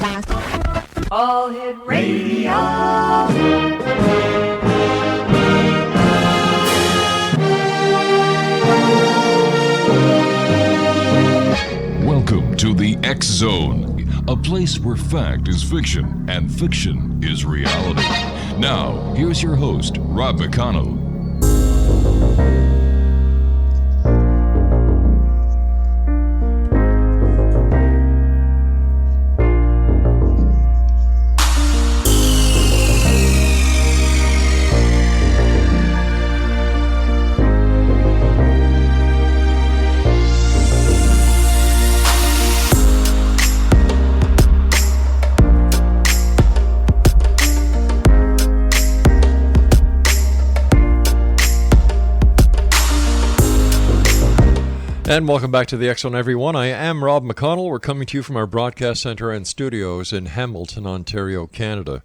All Hit Radio. Welcome to the X Zone, a place where fact is fiction and fiction is reality. Now, here's your host, Rob McConnell. And welcome back to the X Zone, everyone. I am Rob McConnell. We're coming to you from our broadcast center and studios in Hamilton, Ontario, Canada.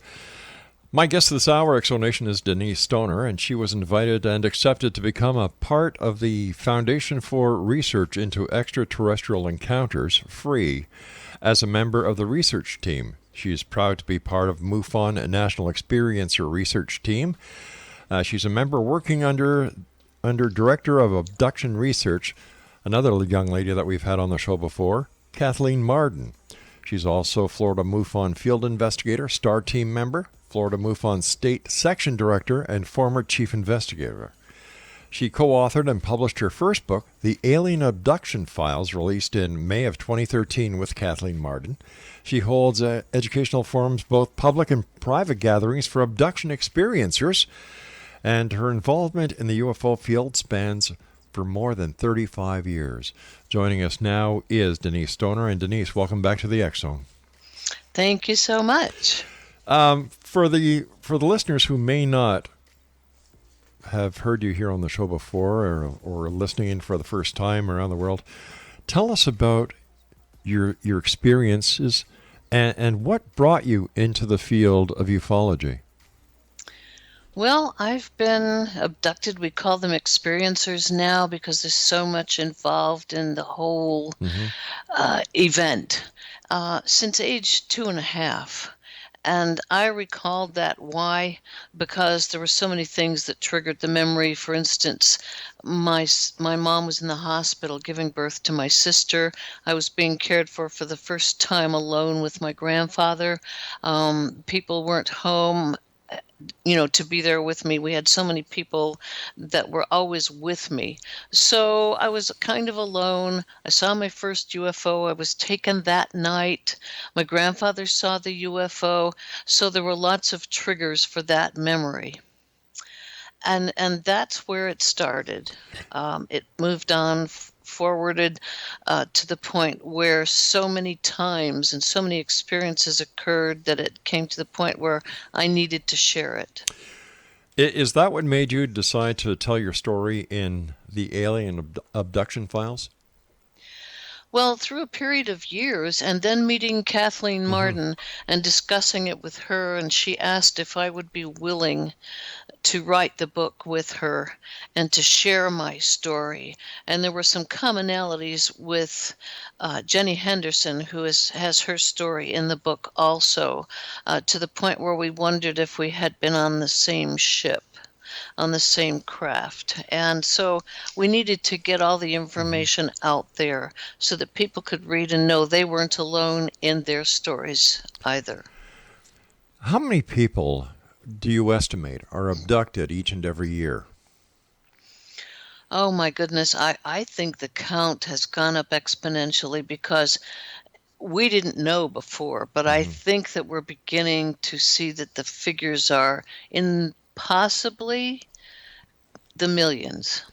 My guest this hour, X Zone Nation, is Denise Stoner, and she was invited and accepted to become a part of the Foundation for Research into Extraterrestrial Encounters, FREE, as a member of the research team. She is proud to be part of MUFON National Experiencer Research Team. She's a member working under Director of Abduction Research, another young lady that we've had on the show before, Kathleen Marden. She's also Florida MUFON Field Investigator, STAR Team member, Florida MUFON State Section Director, and former Chief Investigator. She co-authored and published her first book, The Alien Abduction Files, released in May of 2013 with Kathleen Marden. She holds educational forums, both public and private gatherings for abduction experiencers, and her involvement in the UFO field spans for more than 35 years. Joining us now is Denise Stoner. And Denise, welcome back to the X Zone. Thank you so much. For the listeners who may not have heard you here on the show before or listening in for the first time around the world, tell us about your experiences and what brought you into the field of ufology. Well, I've been abducted. We call them experiencers now because there's so much involved in the whole event since age 2.5. And I recalled that. Why? Because there were so many things that triggered the memory. For instance, my mom was in the hospital giving birth to my sister. I was being cared for the first time alone with my grandfather. People weren't home, to be there with me. We had so many people that were always with me. So I was kind of alone. I saw my first UFO. I was taken that night. My grandfather saw the UFO. So there were lots of triggers for that memory. And that's where it started. It moved on forwarded to the point where so many times and so many experiences occurred that it came to the point where I needed to share it. Is that what made you decide to tell your story in the Alien Abduction Files? Well, through a period of years, and then meeting Kathleen Marden and discussing it with her, and she asked if I would be willing to write the book with her and to share my story. And there were some commonalities with Jenny Henderson, who has her story in the book also, to the point where we wondered if we had been on the same ship, on the same craft. And so we needed to get all the information out there so that people could read and know they weren't alone in their stories either. How many people do you estimate are abducted each and every year? Oh my goodness, I think the count has gone up exponentially because we didn't know before, but I think that we're beginning to see that the figures are in possibly the millions.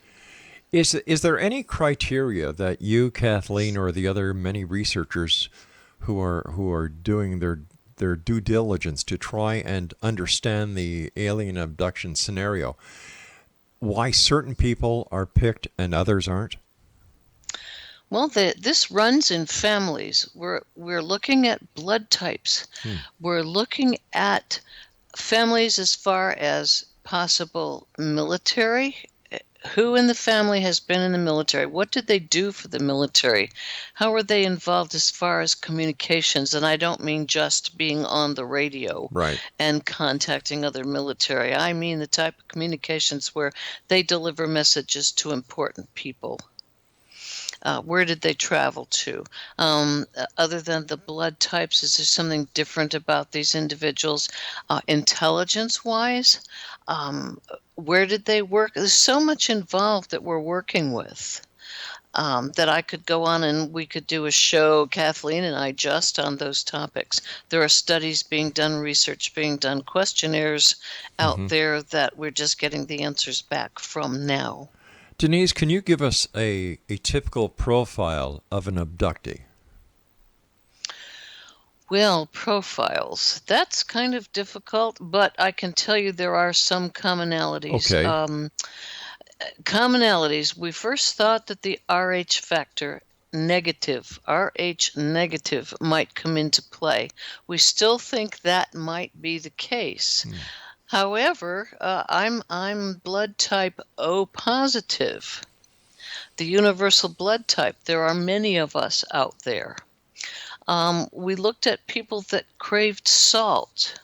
Is there any criteria that you, Kathleen, or the other many researchers who are doing their due diligence to try and understand the alien abduction scenario, why certain people are picked and others aren't? Well, this runs in families. We're looking at blood types. We're looking at families as far as possible military who in the family has been in the military? What did they do for the military? How were they involved as far as communications? And I don't mean just being on the radio Right. and contacting other military. I mean the type of communications where they deliver messages to important people. Where did they travel to? Other than the blood types, is there something different about these individuals? Intelligence-wise, where did they work? There's so much involved that we're working with that I could go on and we could do a show, Kathleen and I, just on those topics. There are studies being done, research being done, questionnaires out there that we're just getting the answers back from now. Denise, can you give us a typical profile of an abductee? Well, profiles. That's kind of difficult, but I can tell you there are some commonalities. Okay. Commonalities. We first thought that the RH factor negative, RH negative, might come into play. We still think that might be the case. However, I'm blood type O positive, the universal blood type. There are many of us out there. We looked at people that craved salt.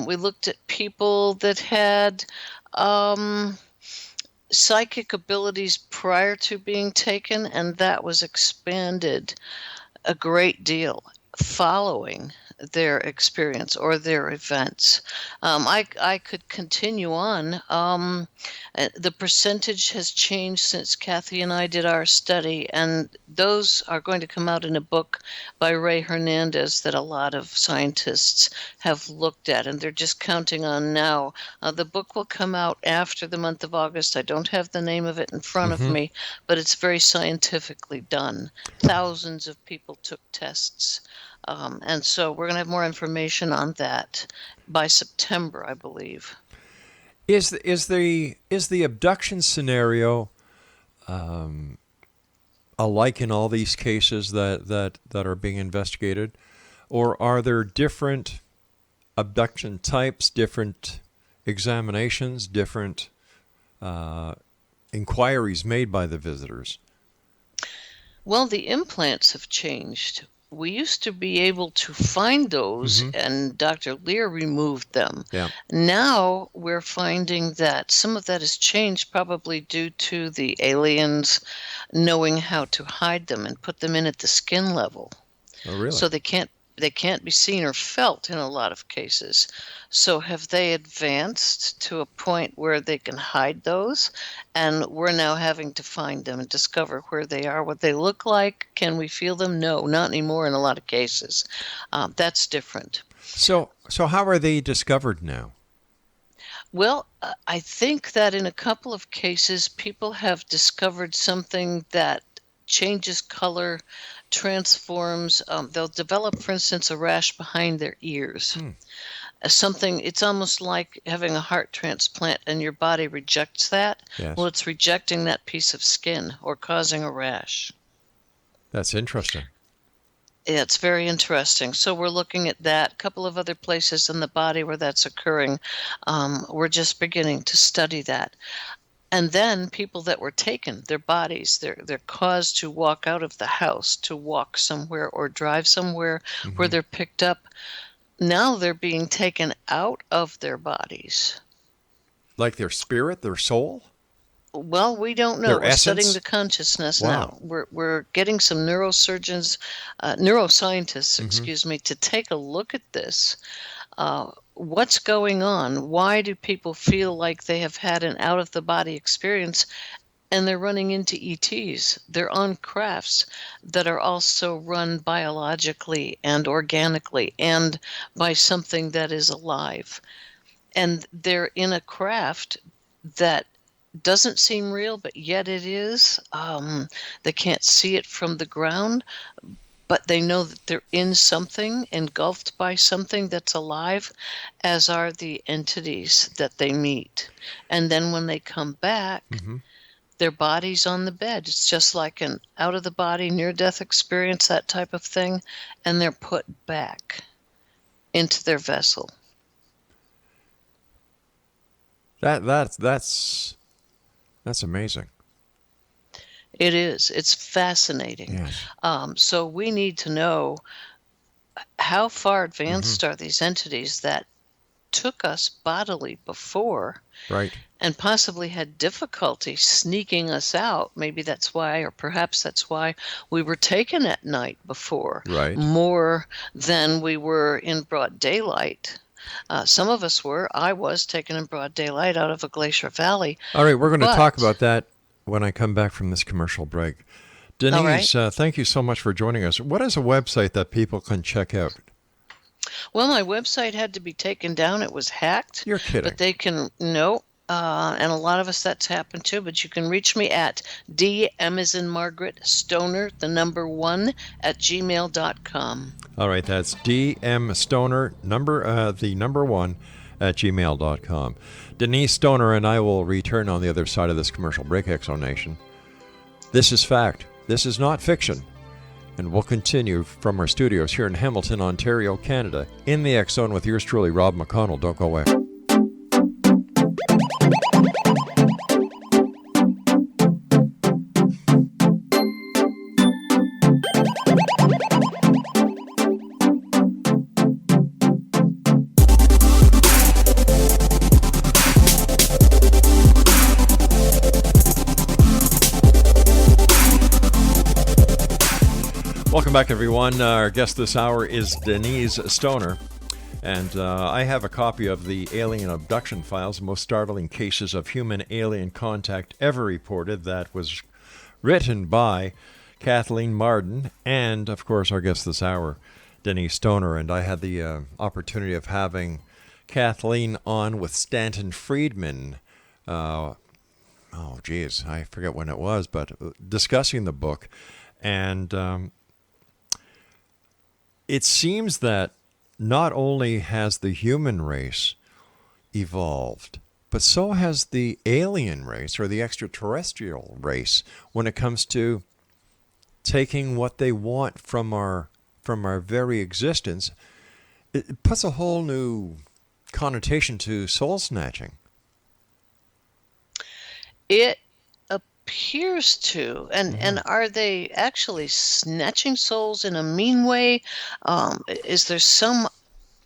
We looked at people that had psychic abilities prior to being taken, and that was expanded a great deal following their experience or their events. I could continue on. The percentage has changed since Kathy and I did our study, and those are going to come out in a book by Ray Hernandez that a lot of scientists have looked at, and they're just counting on now. The book will come out after the month of August. I don't have the name of it in front of me, but it's very scientifically done. Thousands of people took tests. And so we're going to have more information on that by September, I believe. Is the abduction scenario alike in all these cases that are being investigated, or are there different abduction types, different examinations, different inquiries made by the visitors? Well, the implants have changed. We used to be able to find those, and Dr. Lear removed them. Yeah. Now we're finding that some of that has changed, probably due to the aliens knowing how to hide them and put them in at the skin level. Oh, really? So they can't be seen or felt in a lot of cases. So have they advanced to a point where they can hide those? And we're now having to find them and discover where they are, what they look like. Can we feel them? No, not anymore in a lot of cases. That's different. So how are they discovered now? Well, I think that in a couple of cases, people have discovered something that changes color, transforms. They'll develop, for instance, a rash behind their ears. Something, it's almost like having a heart transplant and your body rejects that. Yes. Well, it's rejecting that piece of skin or causing a rash. That's interesting. Yeah, it's very interesting. So we're looking at that. A couple of other places in the body where that's occurring. We're just beginning to study that. And then people that were taken, their bodies, they're caused to walk out of the house, to walk somewhere or drive somewhere where they're picked up. Now they're being taken out of their bodies. Like their spirit, their soul? Well, we don't know. Their We're studying essence? the consciousness Wow. now. We're getting some neuroscientists, excuse me, to take a look at this. What's going on? Why do people feel like they have had an out-of-the-body experience and they're running into ETs? They're on crafts that are also run biologically and organically and by something that is alive. And they're in a craft that doesn't seem real, but yet it is. They can't see it from the ground, but they know that they're in something, engulfed by something that's alive, as are the entities that they meet. And then when they come back, their body's on the bed. It's just like an out-of-the-body, near-death experience, that type of thing, and they're put back into their vessel. That's That's amazing. It is. It's fascinating. Yes. So we need to know how far advanced are these entities that took us bodily before Right. and possibly had difficulty sneaking us out. Maybe that's why, or perhaps that's why we were taken at night before, Right. more than we were in broad daylight. Some of us were. I was taken in broad daylight out of a glacier valley. All right, we're going to talk But- about that when I come back from this commercial break. All right. Denise, thank you so much for joining us. What is a website that people can check out? Well, my website had to be taken down. It was hacked. You're kidding. But they can, no. And a lot of us that's happened to, but you can reach me at DM as in Margaret Stoner, the number 1 at gmail.com. All right, that's DM Stoner, the number 1 at gmail.com. Denise Stoner and I will return on the other side of this commercial break, Exonation. This is fact. This is not fiction. And we'll continue from our studios here in Hamilton, Ontario, Canada, in the X Zone with yours truly, Rob McConnell. Don't go away. Welcome back, everyone. Our guest this hour is Denise Stoner, and I have a copy of the Alien Abduction Files, most startling cases of human-alien contact ever reported, that was written by Kathleen Marden, and, of course, our guest this hour, Denise Stoner. And I had the opportunity of having Kathleen on with Stanton Friedman, I forget when it was, but discussing the book. And it seems that not only has the human race evolved, but so has the alien race or the extraterrestrial race when it comes to taking what they want from our very existence. It puts a whole new connotation to soul snatching. It appears to. And are they actually snatching souls in a mean way? Is there some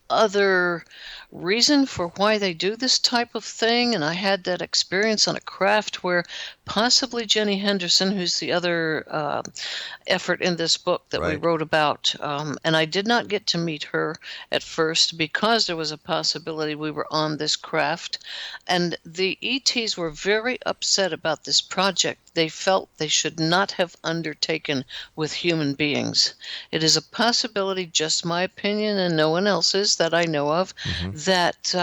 other reason for why they do this type of thing? And I had that experience on a craft where possibly Jenny Henderson, who's the other effort in this book that we Right. wrote about, and I did not get to meet her at first because there was a possibility we were on this craft, and the ETs were very upset about this project. They felt they should not have undertaken with human beings. It is a possibility, just my opinion and no one else's that I know of, that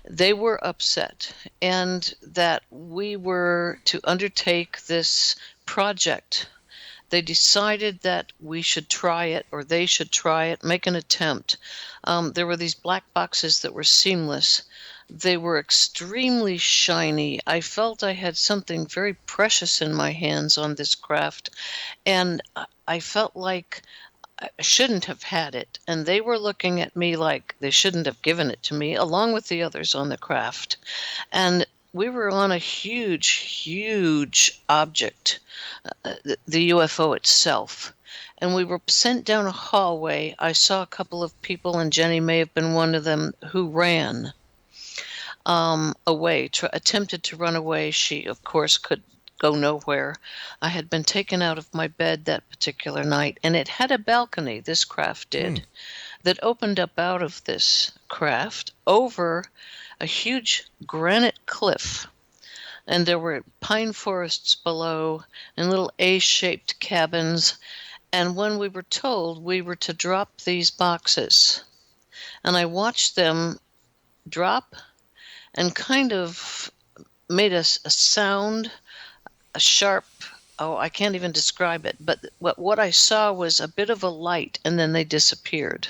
they were upset and that we were to undertake this project. They decided that we should try it, or they should try it, make an attempt. There were these black boxes that were seamless. They were extremely shiny. I felt I had something very precious in my hands on this craft, and I felt like I shouldn't have had it. And they were looking at me like they shouldn't have given it to me, along with the others on the craft. And we were on a huge, huge object, the UFO itself. And we were sent down a hallway. I saw a couple of people, and Jenny may have been one of them, who ran away, attempted to run away. She, of course, could go nowhere. I had been taken out of my bed that particular night, and it had a balcony, this craft did, that opened up out of this craft over a huge granite cliff. And there were pine forests below and little A-shaped cabins. And when we were told we were to drop these boxes, and I watched them drop and kind of made a sound, a sharp, I can't even describe it, but what I saw was a bit of a light, and then they disappeared.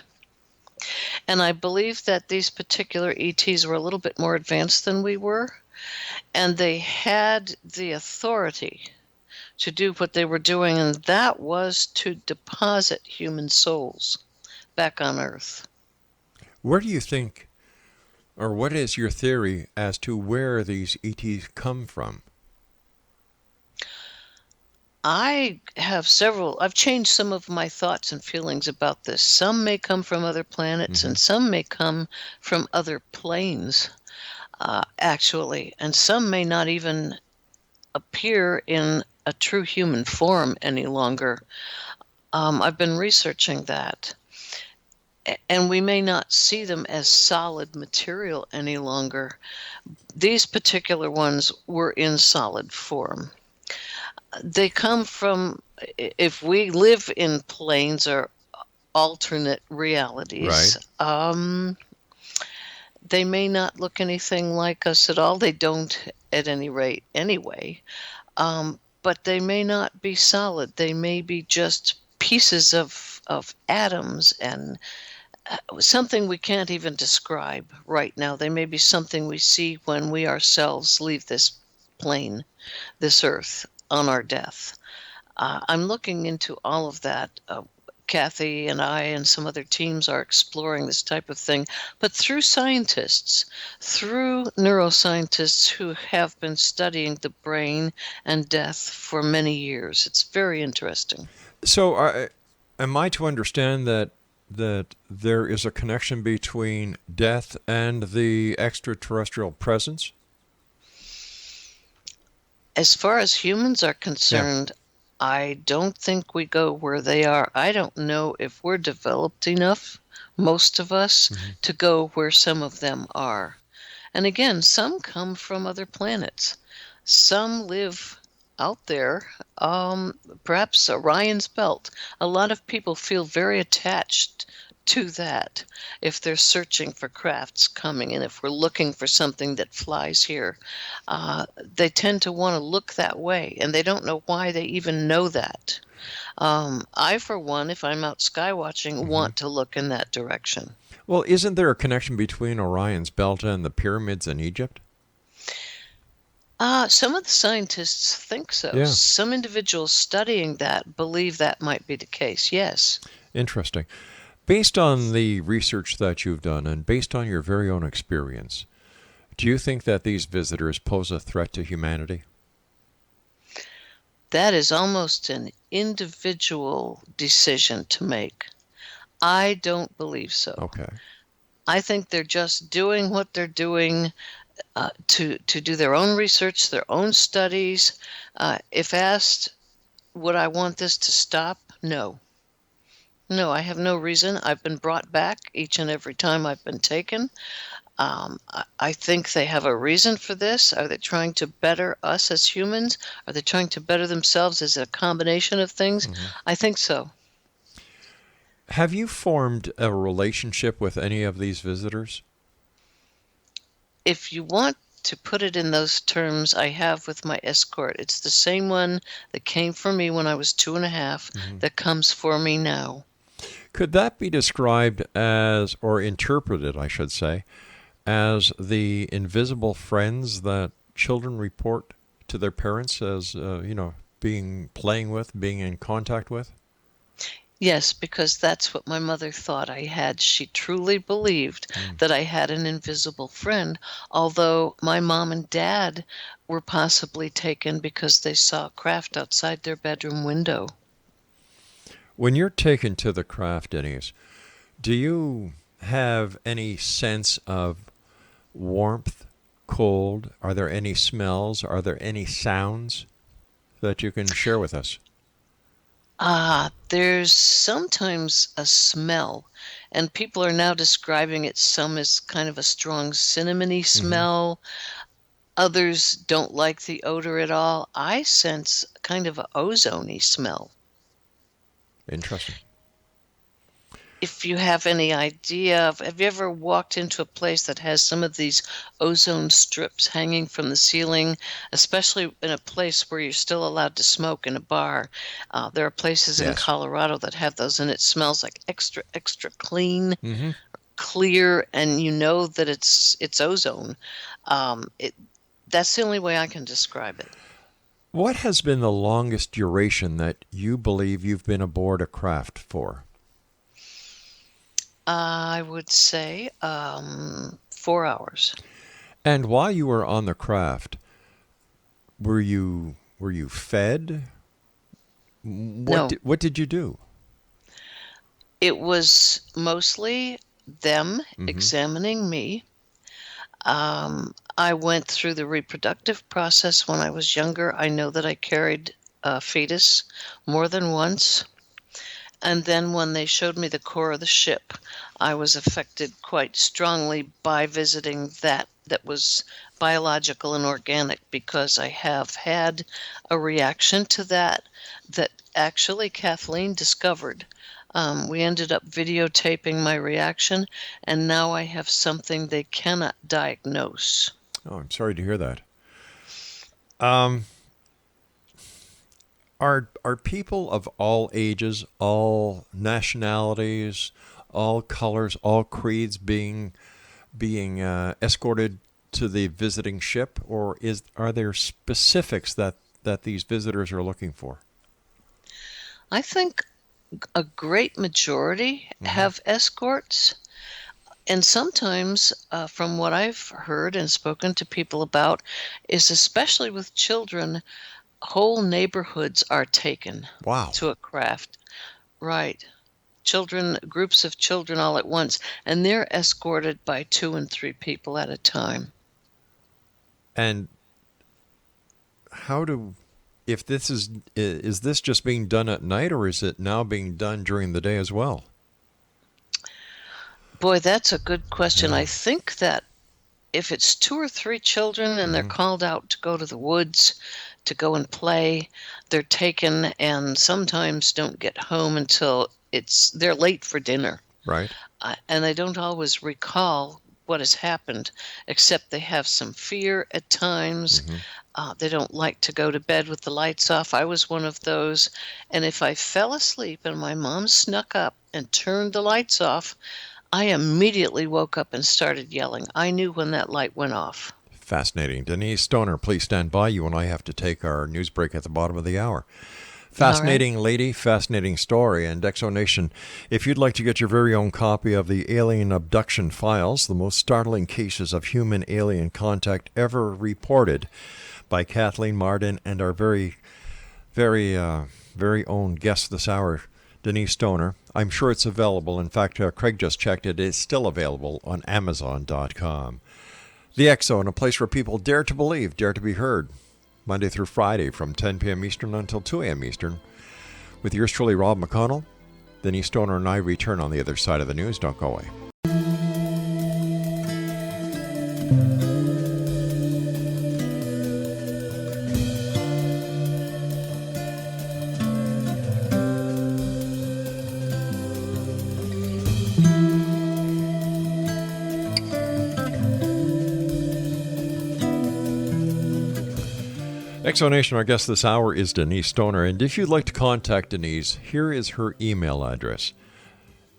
And I believe that these particular ETs were a little bit more advanced than we were, and they had the authority to do what they were doing, and that was to deposit human souls back on Earth. Where do you think, or what is your theory as to where these ETs come from? I've changed some of my thoughts and feelings about this. Some may come from other planets, and some may come from other planes, actually, and some may not even appear in a true human form any longer. I've been researching that. And we may not see them as solid material any longer. These particular ones were in solid form. They come from, if we live in planes or alternate realities, they may not look anything like us at all. They don't at any rate anyway. But they may not be solid. They may be just pieces of atoms and something we can't even describe right now. They may be something we see when we ourselves leave this plane, this earth, on our death. I'm looking into all of that. Kathy and I and some other teams are exploring this type of thing, but through scientists, through neuroscientists who have been studying the brain and death for many years. It's very interesting. So am I to understand that there is a connection between death and the extraterrestrial presence? As far as humans are concerned, I don't think we go where they are. I don't know if we're developed enough, most of us, to go where some of them are. And again, some come from other planets. Some live out there, perhaps Orion's belt. A lot of people feel very attached to that if they're searching for crafts coming, and if we're looking for something that flies here, they tend to want to look that way, and they don't know why they even know that. I, for one, if I'm out sky watching, want to look in that direction. Well, isn't there a connection between Orion's belt and the pyramids in Egypt? Some of the scientists think so. Yeah. Some individuals studying that believe that might be the case, yes. Interesting. Based on the research that you've done and based on your very own experience, do you think that these visitors pose a threat to humanity? That is almost an individual decision to make. I don't believe so. Okay. I think they're just doing what they're doing to do their own research, their own studies. If asked, would I want this to stop? No. No, I have no reason. I've been brought back each and every time I've been taken. I think they have a reason for this. Are they trying to better us as humans? Are they trying to better themselves as a combination of things? I think so. Have you formed a relationship with any of these visitors? If you want to put it in those terms, I have with my escort. It's the same one that came for me when I was 2.5 that comes for me now. Could that be described as, or interpreted, I should say, as the invisible friends that children report to their parents as, playing with, being in contact with? Yes, because that's what my mother thought I had. She truly believed that I had an invisible friend, although my mom and dad were possibly taken because they saw a craft outside their bedroom window. When you're taken to the craft, Denise, do you have any sense of warmth, cold? Are there any smells? Are there any sounds that you can share with us? There's sometimes a smell, and people are now describing it some as kind of a strong cinnamony smell. Others don't like the odor at all. I sense kind of an ozone-y smell. Interesting. If you have any idea of, have you ever walked into a place that has some of these ozone strips hanging from the ceiling, especially in a place where you're still allowed to smoke in a bar? There are places in Colorado that have those, and it smells like extra, extra clean, clear, and you know that it's ozone. That's the only way I can describe it. What has been the longest duration that you believe you've been aboard a craft for? I would say 4 hours. And while you were on the craft, were you fed? No. What did you do? It was mostly them examining me. I went through the reproductive process when I was younger. I know that I carried a fetus more than once. And then when they showed me the core of the ship, I was affected quite strongly by visiting that was biological and organic, because I have had a reaction to that actually Kathleen discovered. We ended up videotaping my reaction, and now I have something they cannot diagnose. Oh, I'm sorry to hear that. Are people of all ages, all nationalities, all colors, all creeds being escorted to the visiting ship, or are there specifics that these visitors are looking for? I think a great majority have escorts. And sometimes, from what I've heard and spoken to people about, is especially with children, whole neighborhoods are taken to a craft. Right. Children, groups of children all at once, and they're escorted by 2 and 3 people at a time. And if this is this just being done at night, or is it now being done during the day as well? Boy, that's a good question. I think that if it's 2 or 3 children and they're called out to go to the woods to go and play, they're taken and sometimes don't get home until they're late for dinner. Right. And they don't always recall what has happened, except they have some fear at times. They don't like to go to bed with the lights off. I was one of those. And if I fell asleep and my mom snuck up and turned the lights off, I immediately woke up and started yelling. I knew when that light went off. Fascinating. Denise Stoner, please stand by. You and I have to take our news break at the bottom of the hour. Fascinating lady, fascinating story. And Exonation, if you'd like to get your very own copy of the Alien Abduction Files, the most startling cases of human-alien contact ever reported, by Kathleen Marden and our very own guest this hour, Denise Stoner, I'm sure it's available. In fact, Craig just checked it. It's still available on Amazon.com. The X Zone, a place where people dare to believe, dare to be heard. Monday through Friday from 10 p.m. Eastern until 2 a.m. Eastern. With yours truly, Rob McConnell. Denise Stoner and I return on the other side of the news. Don't go away. Exonation, our guest this hour is Denise Stoner, and if you'd like to contact Denise, here is her email address,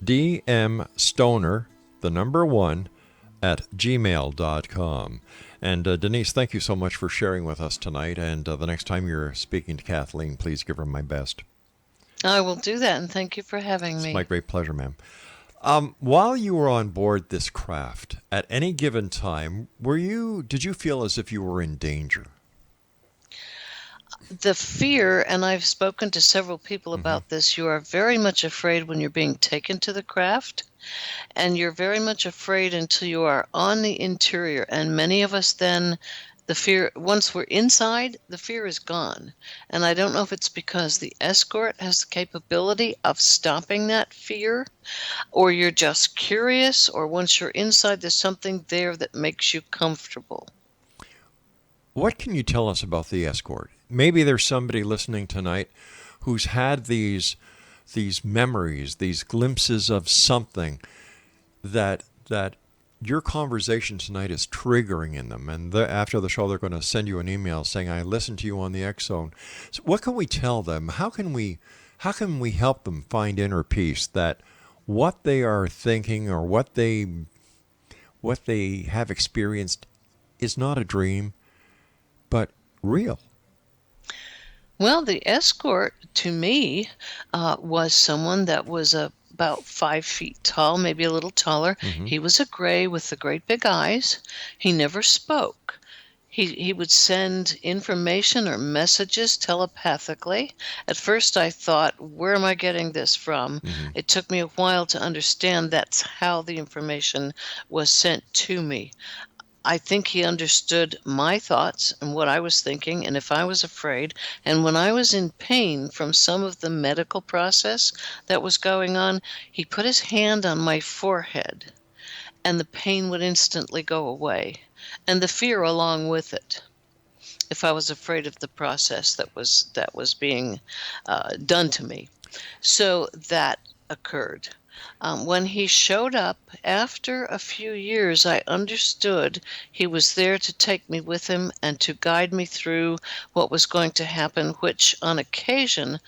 dmstoner1@gmail.com. And Denise, thank you so much for sharing with us tonight, and the next time you're speaking to Kathleen, please give her my best. I will do that, and thank you for having me. It's my great pleasure, ma'am. While you were on board this craft, at any given time, did you feel as if you were in danger? The fear, and I've spoken to several people about this, you are very much afraid when you're being taken to the craft, and you're very much afraid until you are on the interior. And many of us then, the fear, once we're inside, the fear is gone. And I don't know if it's because the escort has the capability of stopping that fear, or you're just curious, or once you're inside, there's something there that makes you comfortable. What can you tell us about the escort? Maybe there's somebody listening tonight who's had these memories, these glimpses of something that your conversation tonight is triggering in them. And after the show, they're going to send you an email saying, I listened to you on the X Zone. So what can we tell them? How can we help them find inner peace, that what they are thinking or what they have experienced is not a dream, but real? Well, the escort, to me, was someone that was about 5 feet tall, maybe a little taller. He was a gray with the great big eyes. He never spoke. He would send information or messages telepathically. At first I thought, where am I getting this from? It took me a while to understand that's how the information was sent to me. I think he understood my thoughts and what I was thinking, and if I was afraid. And when I was in pain from some of the medical process that was going on, he put his hand on my forehead, and the pain would instantly go away, and the fear along with it, if I was afraid of the process that was being done to me. So that occurred. When he showed up, after a few years, I understood he was there to take me with him and to guide me through what was going to happen, which on occasion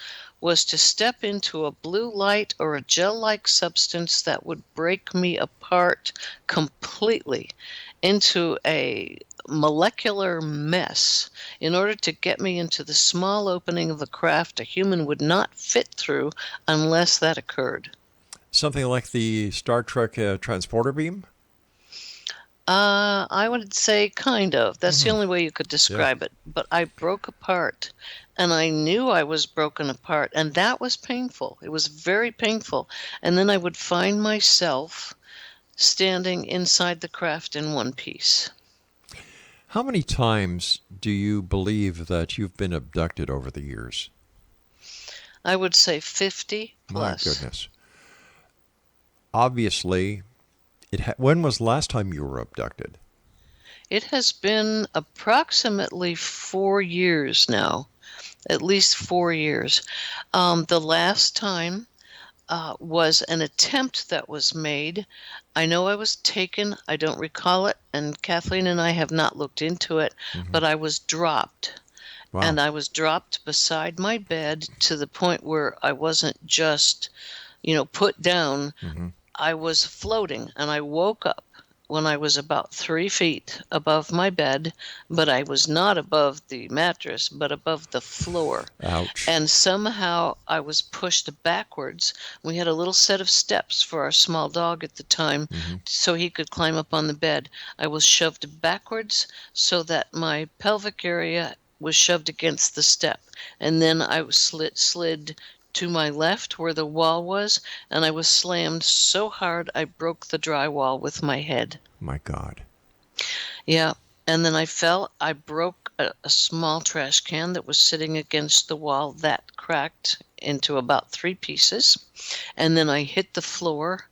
was to step into a blue light or a gel-like substance that would break me apart completely into a molecular mess in order to get me into the small opening of the craft a human would not fit through unless that occurred. Something like the Star Trek transporter beam? I would say kind of. That's the only way you could describe it. But I broke apart, and I knew I was broken apart, and that was painful. It was very painful. And then I would find myself standing inside the craft in one piece. How many times do you believe that you've been abducted over the years? I would say 50 plus. My goodness. Obviously, when was the last time you were abducted? It has been approximately 4 years now, at least 4 years. The last time was an attempt that was made. I know I was taken. I don't recall it, and Kathleen and I have not looked into it, but I was dropped. Wow. And I was dropped beside my bed to the point where I wasn't just, put down. I was floating, and I woke up when I was about 3 feet above my bed, but I was not above the mattress, but above the floor. Ouch. And somehow I was pushed backwards. We had a little set of steps for our small dog at the time, so he could climb up on the bed. I was shoved backwards so that my pelvic area was shoved against the step, and then I was slid to my left where the wall was, and I was slammed so hard I broke the drywall with my head. My God. Yeah, and then I fell. I broke a small trash can that was sitting against the wall that cracked into about 3 pieces, and then I hit the floor.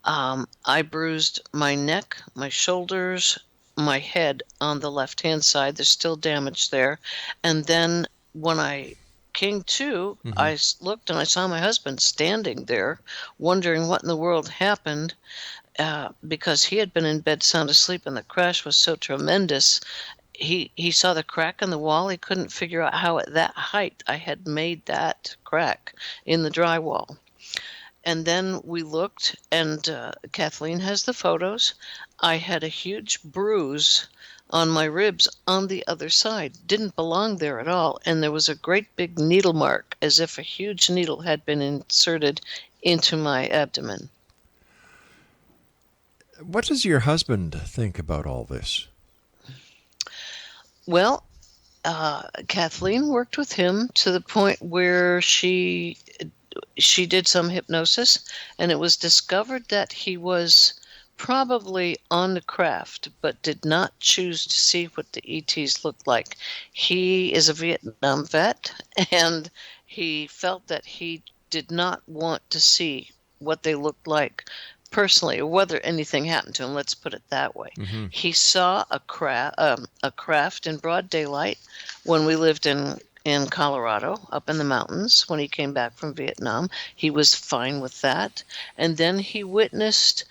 I bruised my neck, my shoulders, my head on the left-hand side. There's still damage there. And then when I came to, I looked and I saw my husband standing there, wondering what in the world happened, because he had been in bed sound asleep and the crash was so tremendous. He saw the crack in the wall. He couldn't figure out how at that height I had made that crack in the drywall. And then we looked, and Kathleen has the photos. I had a huge bruise on my ribs on the other side. Didn't belong there at all. And there was a great big needle mark, as if a huge needle had been inserted into my abdomen. What does your husband think about all this? Well, Kathleen worked with him to the point where she did some hypnosis, and it was discovered that he was probably on the craft, but did not choose to see what the ETs looked like. He is a Vietnam vet, and he felt that he did not want to see what they looked like personally, or whether anything happened to him. Let's put it that way. He saw a craft in broad daylight when we lived in Colorado, up in the mountains, when he came back from Vietnam. He was fine with that. And then he witnessed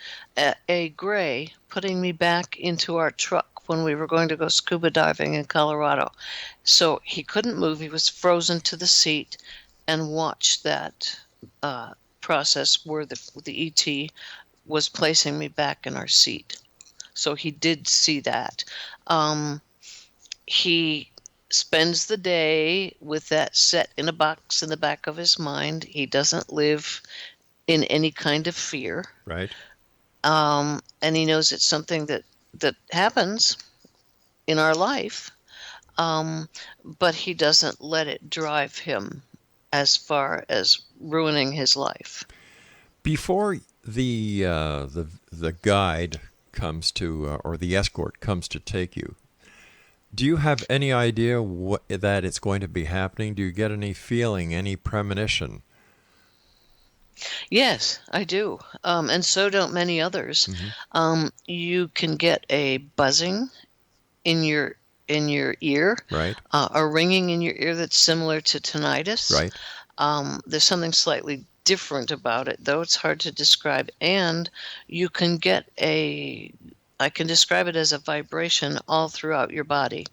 a gray putting me back into our truck when we were going to go scuba diving in Colorado. So he couldn't move. He was frozen to the seat and watched that process where the ET was placing me back in our seat. So he did see that. He spends the day with that set in a box in the back of his mind. He doesn't live in any kind of fear. Right. And he knows it's something that happens. in our life, but he doesn't let it drive him as far as ruining his life. Before the guide comes to, or the escort comes to take you, do you have any idea that it's going to be happening? Do you get any feeling, any premonition? Yes, I do, and so don't many others. You can get a buzzing in your ear, Right. A ringing in your ear that's similar to tinnitus. Right. There's something slightly different about it, though it's hard to describe. And you can get I can describe it as a vibration all throughout your body.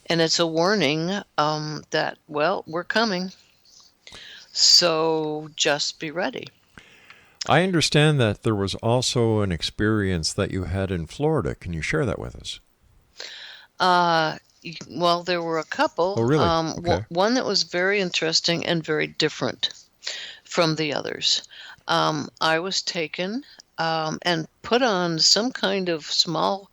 And it's a warning that, well, we're coming. So just be ready. I understand that there was also an experience that you had in Florida. Can you share that with us? Well, there were a couple. Oh, really? Okay. One that was very interesting and very different from the others. I was taken and put on some kind of small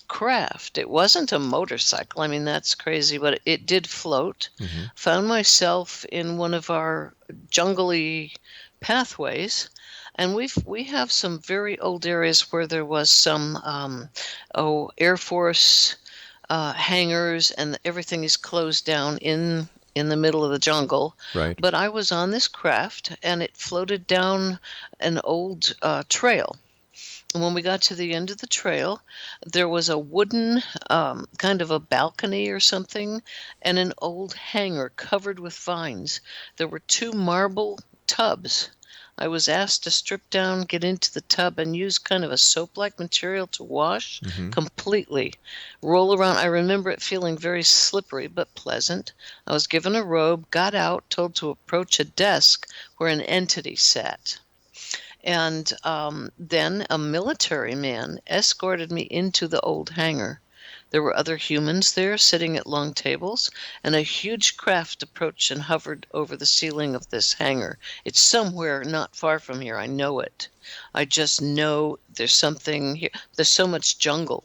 craft. It wasn't a motorcycle. I mean, that's crazy, but it did float. Found myself in one of our jungly pathways. And we have some very old areas where there was some Air Force hangars, and everything is closed down in the middle of the jungle. Right. But I was on this craft, and it floated down an old trail. And when we got to the end of the trail, there was a wooden kind of a balcony or something, and an old hangar covered with vines. There were 2 marble tubs. I was asked to strip down, get into the tub, and use kind of a soap-like material to wash completely. Roll around. I remember it feeling very slippery but pleasant. I was given a robe, got out, told to approach a desk where an entity sat. And then a military man escorted me into the old hangar. There were other humans there sitting at long tables, and a huge craft approached and hovered over the ceiling of this hangar. It's somewhere not far from here. I know it. I just know there's something here. There's so much jungle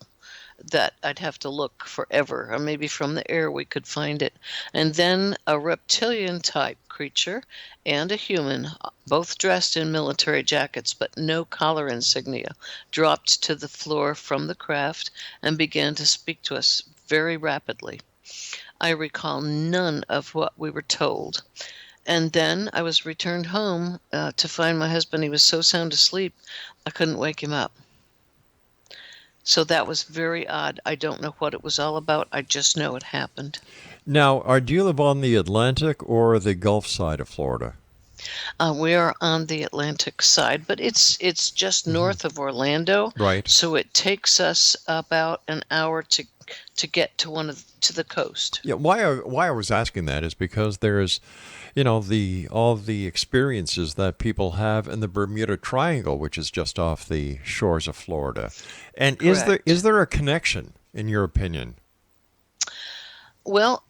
that I'd have to look forever, or maybe from the air we could find it. And then a reptilian type creature and a human, both dressed in military jackets but no collar insignia, dropped to the floor from the craft and began to speak to us very rapidly. I recall none of what we were told. And then I was returned home to find my husband. He was so sound asleep, I couldn't wake him up. So that was very odd. I don't know what it was all about. I just know it happened. Now, do you live on the Atlantic or the Gulf side of Florida? We are on the Atlantic side, but it's just north of Orlando. Right. So it takes us about an hour to get to the coast. Yeah. Why I was asking that is because there's, all the experiences that people have in the Bermuda Triangle, which is just off the shores of Florida. And Correct. is there a connection, in your opinion? Well,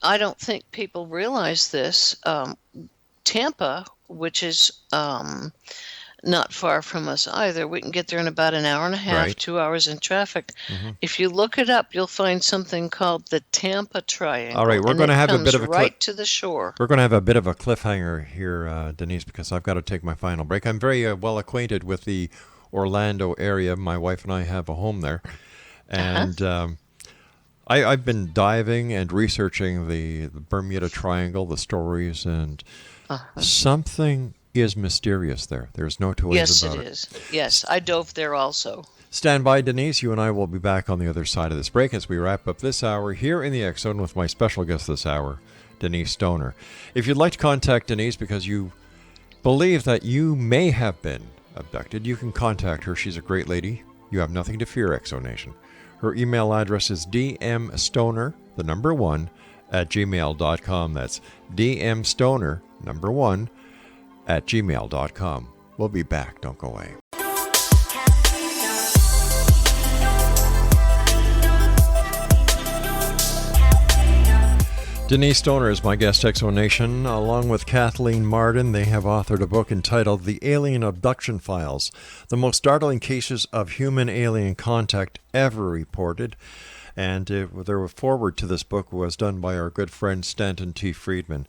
I don't think people realize this. Tampa, which is not far from us either, we can get there in about an hour and a half, Right. 2 hours in traffic. If you look it up, you'll find something called the Tampa Triangle. All right, we're and going to it have a comes bit of a right to the shore. We're going to have a bit of a cliffhanger here, Denise, because I've got to take my final break. I'm very well acquainted with the Orlando area. My wife and I have a home there. And I've been diving and researching the Bermuda Triangle, the stories, and something is mysterious there. There's no two ways about it. Yes, it is. Yes, I dove there also. Stand by, Denise. You and I will be back on the other side of this break as we wrap up this hour here in the X Zone with my special guest this hour, Denise Stoner. If you'd like to contact Denise because you believe that you may have been abducted, you can contact her. She's a great lady. You have nothing to fear, X Zone Nation. Her email address is dmstoner, the number 1, at gmail.com. That's dmstoner, number 1, at gmail.com. We'll be back. Don't go away. Denise Stoner is my guest, Exonation. Along with Kathleen Marden, they have authored a book entitled The Alien Abduction Files, the most startling cases of human-alien contact ever reported. And their foreword to this book was done by our good friend Stanton T. Friedman.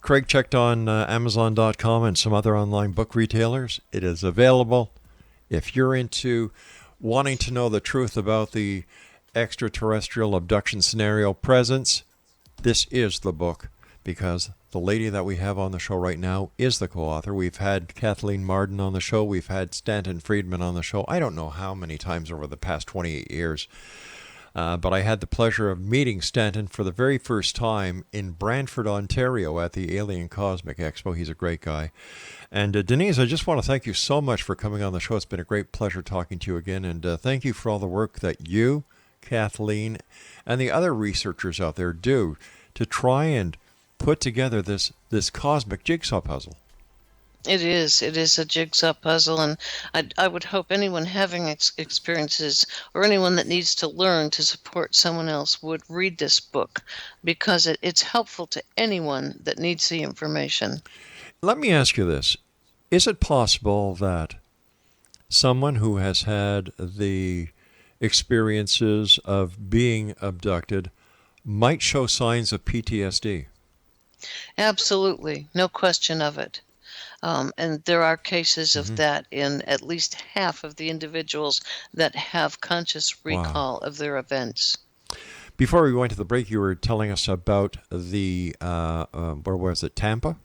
Craig checked on Amazon.com and some other online book retailers. It is available. If you're into wanting to know the truth about the extraterrestrial abduction scenario presence, this is the book, because the lady that we have on the show right now is the co-author. We've had Kathleen Marden on the show. We've had Stanton Friedman on the show. I don't know how many times over the past 28 years. But I had the pleasure of meeting Stanton for the very first time in Brantford, Ontario at the Alien Cosmic Expo. He's a great guy. And Denise, I just want to thank you so much for coming on the show. It's been a great pleasure talking to you again. And thank you for all the work that you, Kathleen, and the other researchers out there do to try and put together this cosmic jigsaw puzzle. It is a jigsaw puzzle, and I would hope anyone having experiences or anyone that needs to learn to support someone else would read this book, because it's helpful to anyone that needs the information. Let me ask you this. Is it possible that someone who has had the experiences of being abducted might show signs of PTSD? Absolutely, no question of it. And there are cases of that in at least half of the individuals that have conscious recall of their events. Before we went to the break, you were telling us about the, where was it, Tampa?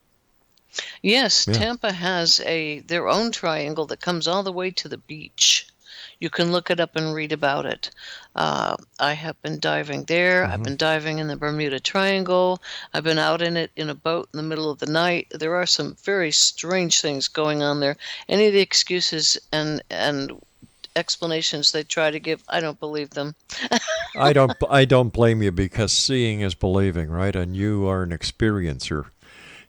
Yes, Yeah. Tampa has their own triangle that comes all the way to the beach. You can look it up and read about it. I have been diving there. I've been diving in the Bermuda Triangle. I've been out in it in a boat in the middle of the night. There are some very strange things going on there. Any of the excuses and explanations they try to give, I don't believe them. I don't blame you, because seeing is believing, right? And you are an experiencer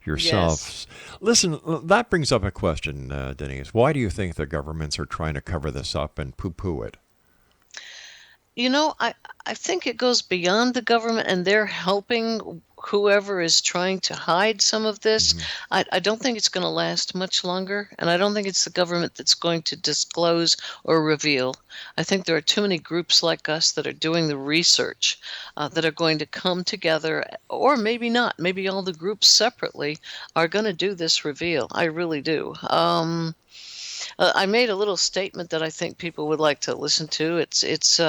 yourself. Yes. Listen, that brings up a question, Denise. Why do you think the governments are trying to cover this up and poo-poo it? You know, I think it goes beyond the government, and they're helping whoever is trying to hide some of this. I don't think it's going to last much longer, and I don't think it's the government that's going to disclose or reveal. I think there are too many groups like us that are doing the research that are going to come together, or maybe not. Maybe all the groups separately are going to do this reveal. I really do. I made a little statement that I think people would like to listen to. It's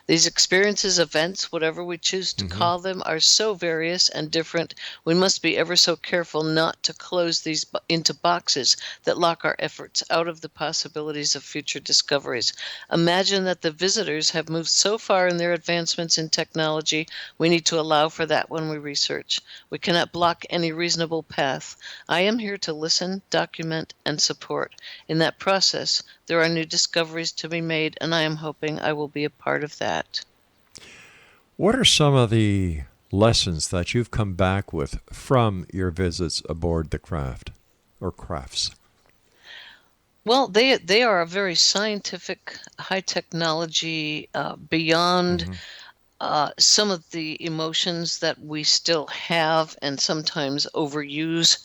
these experiences, events, whatever we choose to call them, are so various and different. We must be ever so careful not to close these into boxes that lock our efforts out of the possibilities of future discoveries. Imagine that the visitors have moved so far in their advancements in technology. We need to allow for that when we research. We cannot block any reasonable path. I am here to listen, document, and support. In that process, there are new discoveries to be made, and I am hoping I will be a part of that. What are some of the lessons that you've come back with from your visits aboard the craft or crafts? Well, they are a very scientific, high technology, beyond some of the emotions that we still have and sometimes overuse.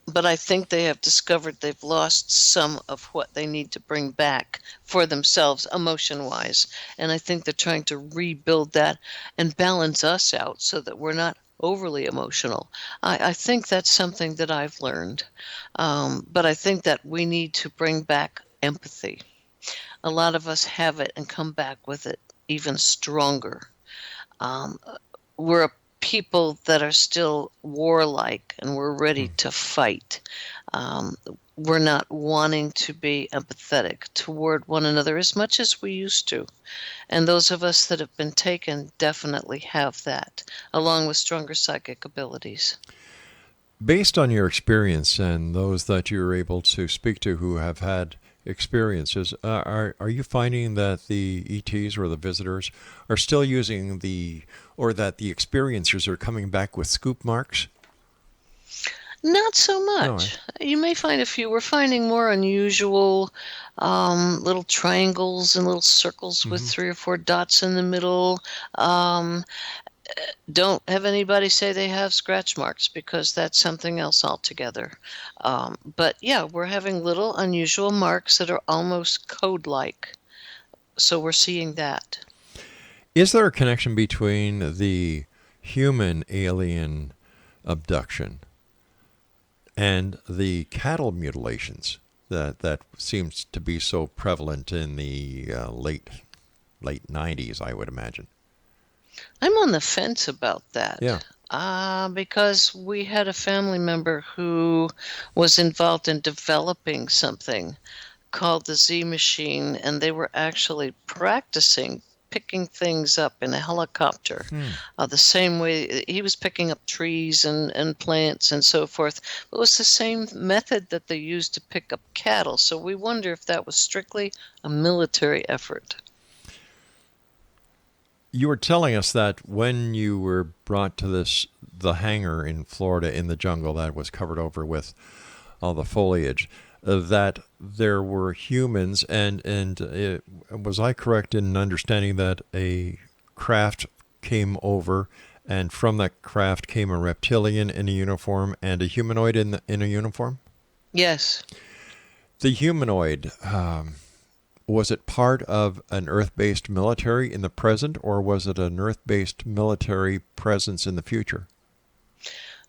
But I think they have discovered they've lost some of what they need to bring back for themselves emotion-wise. And I think they're trying to rebuild that and balance us out so that we're not overly emotional. I think that's something that I've learned. But I think that we need to bring back empathy. A lot of us have it and come back with it even stronger. We're a people that are still warlike, and we're ready to fight. We're not wanting to be empathetic toward one another as much as we used to. And those of us that have been taken definitely have that, along with stronger psychic abilities. Based on your experience and those that you're able to speak to who have had experiences, are you finding that the ETs or the visitors are still using or that the experiencers are coming back with scoop marks? Not so much. No, You may find a few. We're finding more unusual little triangles and little circles with 3 or 4 dots in the middle. don't have anybody say they have scratch marks, because that's something else altogether. But yeah, we're having little unusual marks that are almost code-like. So we're seeing that. Is there a connection between the human alien abduction and the cattle mutilations that seems to be so prevalent in the late 90s, I would imagine? I'm on the fence about that. Yeah. Because we had a family member who was involved in developing something called the Z machine, and they were actually practicing picking things up in a helicopter, the same way he was picking up trees and plants and so forth. It was the same method that they used to pick up cattle. So we wonder if that was strictly a military effort. You were telling us that when you were brought to the hangar in Florida in the jungle that was covered over with all the foliage, that there were humans, and was I correct in understanding that a craft came over, and from that craft came a reptilian in a uniform and a humanoid in a uniform? Yes. The humanoid, was it part of an Earth-based military in the present, or was it an Earth-based military presence in the future?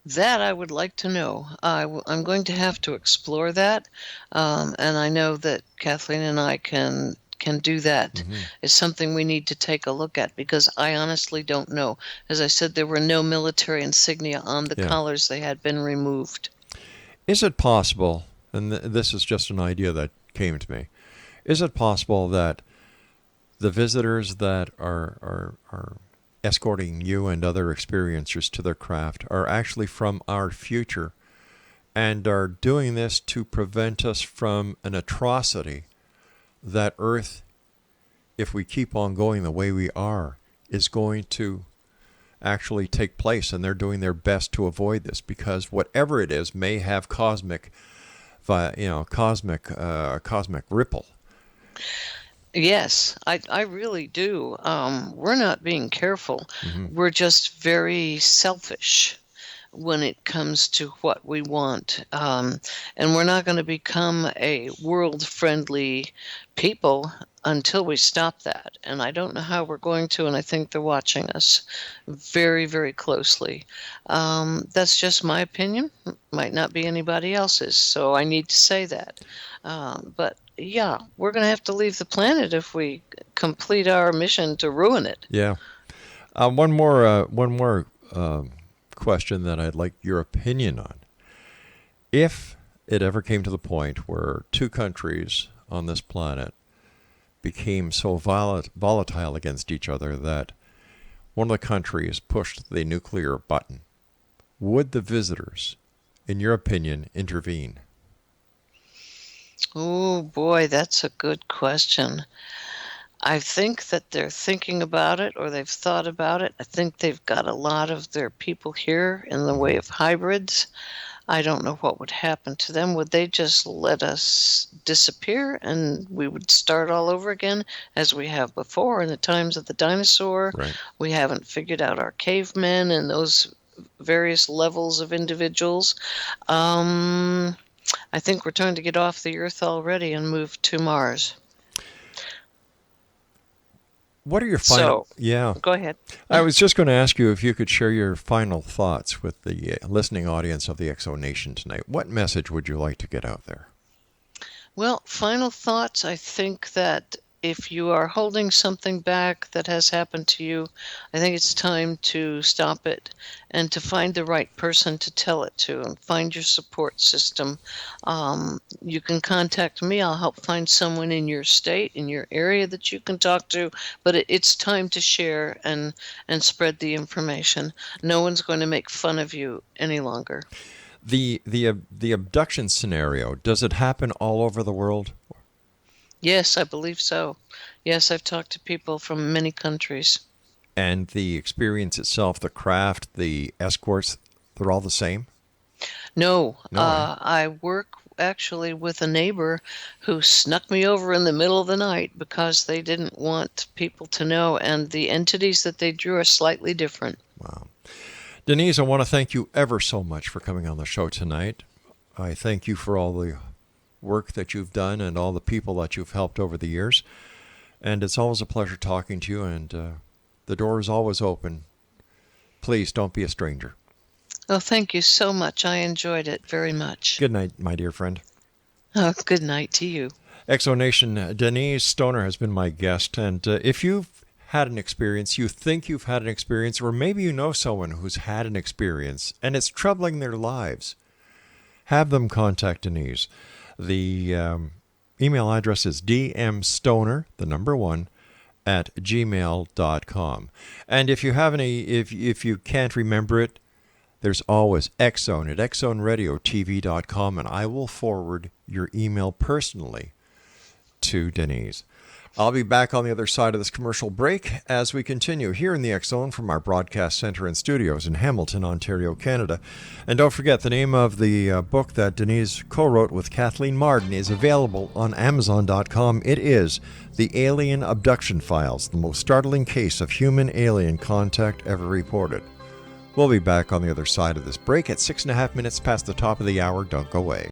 That I would like to know. I'm going to have to explore that, and I know that Kathleen and I can do that. It's something we need to take a look at, because I honestly don't know. As I said, there were no military insignia on the collars. They had been removed. Is it possible, and this is just an idea that came to me, is it possible that the visitors that are escorting you and other experiencers to their craft are actually from our future and are doing this to prevent us from an atrocity that Earth, if we keep on going the way we are, is going to actually take place, and they're doing their best to avoid this, because whatever it is may have cosmic ripple. Yes, I really do. We're not being careful. We're just very selfish when it comes to what we want. And we're not going to become a world-friendly people until we stop that. And I don't know how we're going to, and I think they're watching us very, very closely. That's just my opinion. Might not be anybody else's, so I need to say that. But yeah, we're going to have to leave the planet if we complete our mission to ruin it. Yeah. One more question that I'd like your opinion on. If it ever came to the point where two countries on this planet became so volatile against each other that one of the countries pushed the nuclear button, would the visitors, in your opinion, intervene? Oh boy, that's a good question. I think that they're thinking about it, or they've thought about it. I think they've got a lot of their people here in the way of hybrids. I don't know what would happen to them. Would they just let us disappear and we would start all over again as we have before in the times of the dinosaur? Right. We haven't figured out our cavemen and those various levels of individuals. I think we're trying to get off the Earth already and move to Mars. What are your final... Go ahead. I was just going to ask you if you could share your final thoughts with the listening audience of the Exo Nation tonight. What message would you like to get out there? Well, final thoughts. I think that if you are holding something back that has happened to you, I think it's time to stop it and to find the right person to tell it to, and find your support system. You can contact me. I'll help find someone in your state, in your area that you can talk to. But it's time to share and spread the information. No one's going to make fun of you any longer. The abduction scenario, does it happen all over the world? Yes, I believe so. Yes, I've talked to people from many countries. And the experience itself, the craft, the escorts, they're all the same? No, I work actually with a neighbor who snuck me over in the middle of the night because they didn't want people to know, and the entities that they drew are slightly different. Wow. Denise, I want to thank you ever so much for coming on the show tonight. I thank you for all the work that you've done and all the people that you've helped over the years. And it's always a pleasure talking to you, and the door is always open. Please don't be a stranger. Oh, thank you so much. I enjoyed it very much. Good night, my dear friend. Oh, good night to you. Exonation, Denise Stoner has been my guest, and if you've had an experience, you think you've had an experience, or maybe you know someone who's had an experience, and it's troubling their lives, have them contact Denise. The email address is dmstoner, the number 1, at gmail.com. And if you have any, if you can't remember it, there's always Exxon at exxonradiotv.com, and I will forward your email personally to Denise. I'll be back on the other side of this commercial break as we continue here in the X Zone from our broadcast center and studios in Hamilton, Ontario, Canada. And don't forget, the name of the book that Denise co-wrote with Kathleen Marden is available on Amazon.com. It is The Alien Abduction Files, the most startling case of human-alien contact ever reported. We'll be back on the other side of this break at 6.5 minutes past the top of the hour. Don't go away.